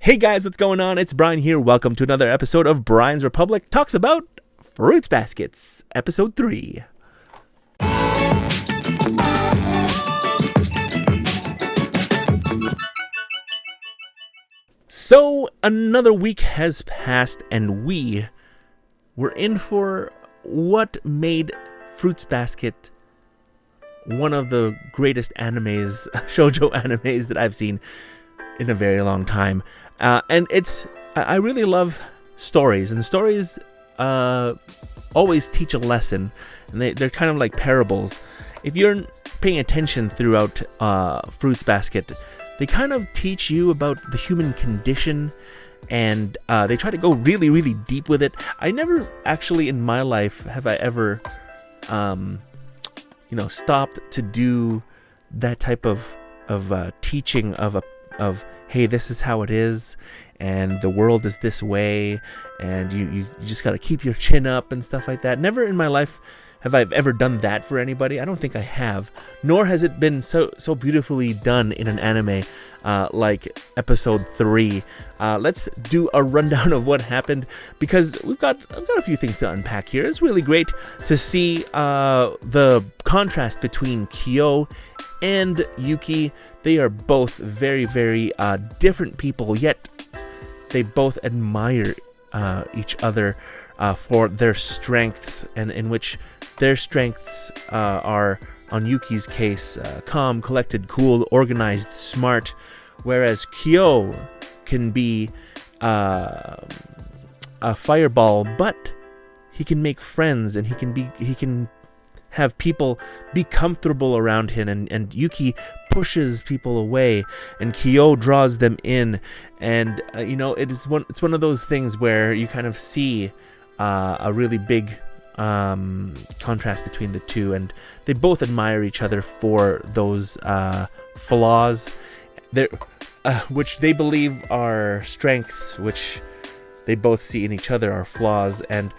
Hey guys, what's going on? It's Brian here. Welcome to another episode of Brian's Republic Talks About Fruits Baskets, Episode 3. So, another week has passed and we're in for what made Fruits Basket one of the greatest animes, shoujo animes that I've seen in a very long time. And I really love stories, and stories always teach a lesson, and they're kind of like parables. If you're paying attention throughout Fruits Basket, they kind of teach you about the human condition, and they try to go really, really deep with it. I never actually in my life have I ever, stopped to do that type of teaching of hey, this is how it is, and the world is this way, and you just got to keep your chin up and stuff like that. Never in my life have I ever done that for anybody. I don't think I have, nor has it been so beautifully done in an anime like episode 3. Let's do a rundown of what happened, because I've got a few things to unpack here. It's really great to see the contrast between Kyo and Yuki. They are both very, very different people, yet they both admire each other for their strengths, and in which their strengths are, on Yuki's case, calm, collected, cool, organized, smart, whereas Kyo can be a fireball, but he can make friends, and he can have people be comfortable around him, and Yuki pushes people away, and Kyo draws them in, and it's one of those things where you kind of see a really big contrast between the two, and they both admire each other for those flaws, which they believe are strengths, which they both see in each other are flaws, and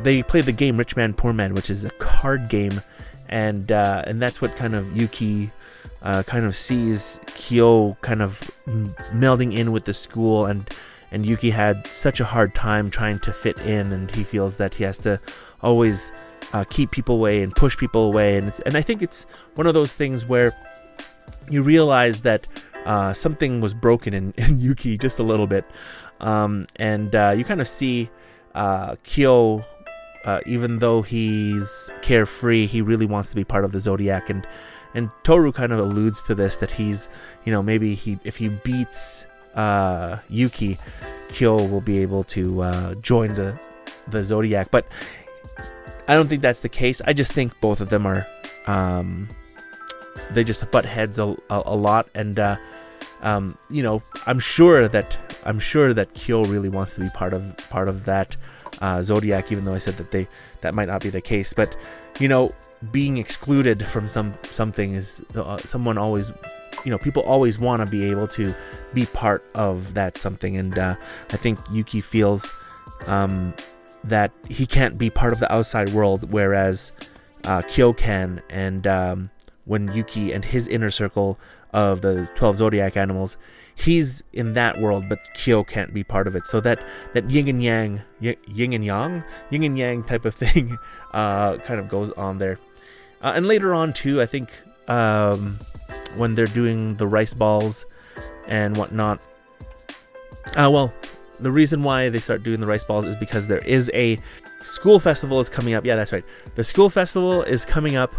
they play the game Rich Man, Poor Man, which is a card game, and that's what kind of Yuki kind of sees Kyo kind of melding in with the school, and Yuki had such a hard time trying to fit in, and he feels that he has to always keep people away and push people away, and I think it's one of those things where you realize that something was broken in Yuki just a little bit, and you kind of see Kyo, even though he's carefree, he really wants to be part of the Zodiac, and Toru kind of alludes to this, that he's, maybe if he beats Yuki, Kyo will be able to join the Zodiac, but I don't think that's the case. I just think both of them are they just butt heads a lot, and I'm sure that Kyo really wants to be part of that Zodiac, even though I said that might not be the case. But being excluded from something is someone always, people always want to be able to be part of that something, and I think Yuki feels that he can't be part of the outside world, whereas Kyo can, and when Yuki and his inner circle of the 12 Zodiac animals, he's in that world, but Kyo can't be part of it. So that yin and yang type of thing kind of goes on there. And later on too, I think when they're doing the rice balls and whatnot, the reason why they start doing the rice balls is because there is a school festival is coming up. Yeah, that's right. The school festival is coming up,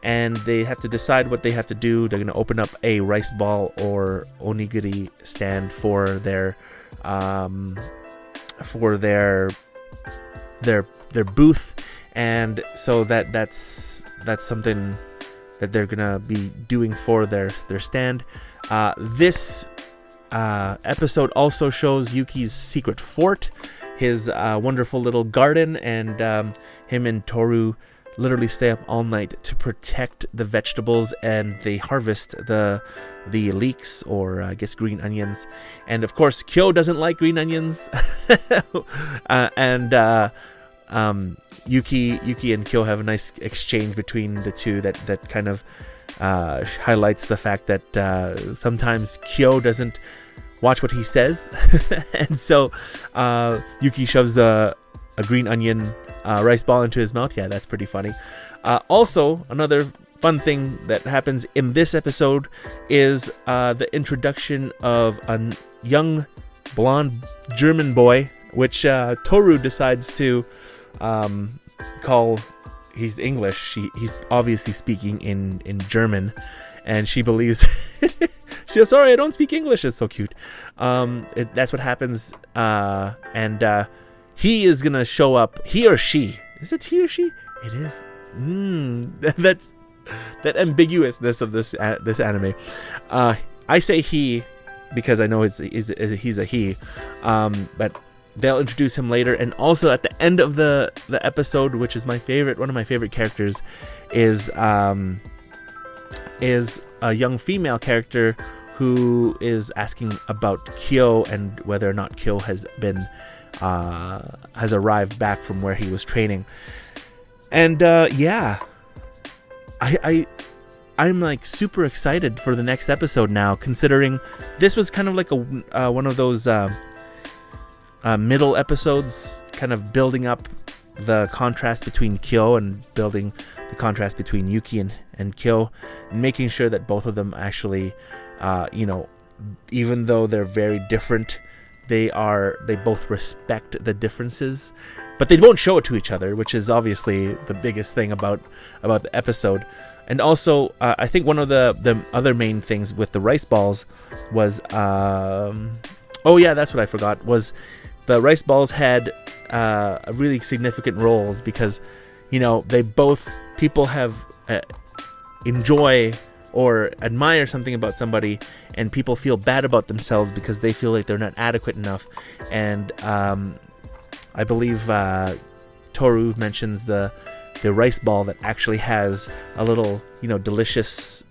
and they have to decide what they have to do. They're going to open up a rice ball or onigiri stand for their booth, and so that's something that they're gonna be doing for their stand. This episode also shows Yuki's secret fort, his wonderful little garden, and him and Toru literally stay up all night to protect the vegetables, and they harvest the leeks, or I guess green onions. And of course Kyo doesn't like green onions. And Yuki and Kyo have a nice exchange between the two that kind of highlights the fact that sometimes Kyo doesn't watch what he says. And so Yuki shoves a green onion rice ball into his mouth. Yeah, that's pretty funny. Also, another fun thing that happens in this episode is the introduction of a young blonde German boy, which Toru decides to call. He's English. He's obviously speaking in German, and she believes. She goes, "Sorry, I don't speak English." It's so cute. That's what happens, and he is gonna show up. He or she? Is it he or she? It is. That's that ambiguousness of this anime. I say he because I know he's a he, but they'll introduce him later. And also at the end of the episode, which is one of my favorite characters, is a young female character who is asking about Kyo and whether or not Kyo has arrived back from where he was training. And I'm like super excited for the next episode now, considering this was kind of like one of those middle episodes, kind of building up the contrast between Kyo and building the contrast between Yuki and Kyo, and making sure that both of them actually, even though they're very different, they both respect the differences, but they won't show it to each other, which is obviously the biggest thing about the episode. And also, I think one of the other main things with the rice balls was, that's what I forgot, was the rice balls had really significant roles because, people have enjoy or admire something about somebody, and people feel bad about themselves because they feel like they're not adequate enough. And I believe Toru mentions the rice ball that actually has a little, delicious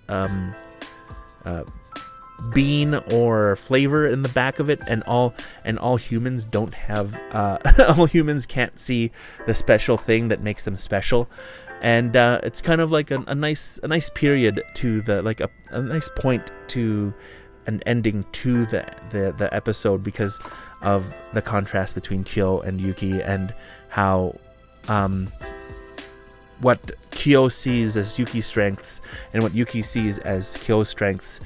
bean or flavor in the back of it, and all humans don't have all humans can't see the special thing that makes them special. And it's kind of like a nice period to a nice point to an ending to the episode, because of the contrast between Kyo and Yuki, and how what Kyo sees as Yuki's strengths and what Yuki sees as Kyo's strengths.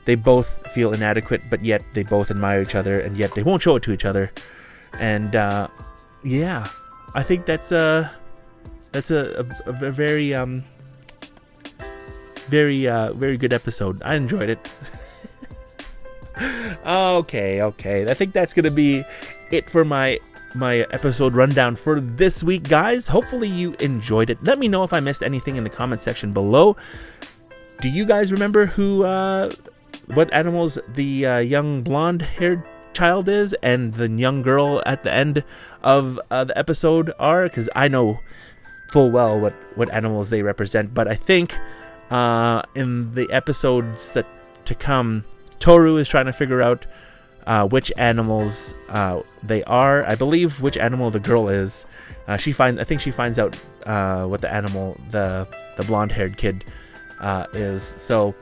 They both feel inadequate, but yet they both admire each other, and yet they won't show it to each other. And I think that's a very very good episode. I enjoyed it. Okay. I think that's gonna be it for my episode rundown for this week, guys. Hopefully you enjoyed it. Let me know if I missed anything in the comment section below. Do you guys remember what animals the young blonde-haired child is and the young girl at the end of the episode are? Because I know full well what animals they represent, but I think in the episodes to come, Toru is trying to figure out which animals they are. I believe which animal the girl is. I think she finds out what the animal the blonde-haired kid is. So,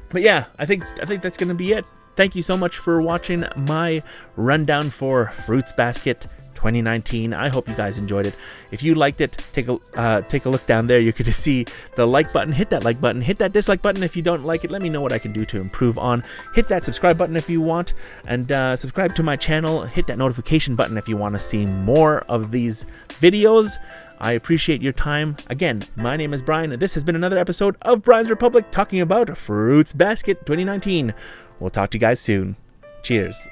but yeah, I think that's gonna be it. Thank you so much for watching my rundown for Fruits Basket 2019. I hope you guys enjoyed it. If you liked it, take a look down there. You could just see the like button. Hit that like button. Hit that dislike button if you don't like it. Let me know what I can do to improve on. Hit that subscribe button if you want, and subscribe to my channel. Hit that notification button if you want to see more of these videos. I appreciate your time. Again, my name is Brian, and this has been another episode of Brian's Republic, talking about Fruits Basket 2019. We'll talk to you guys soon. Cheers.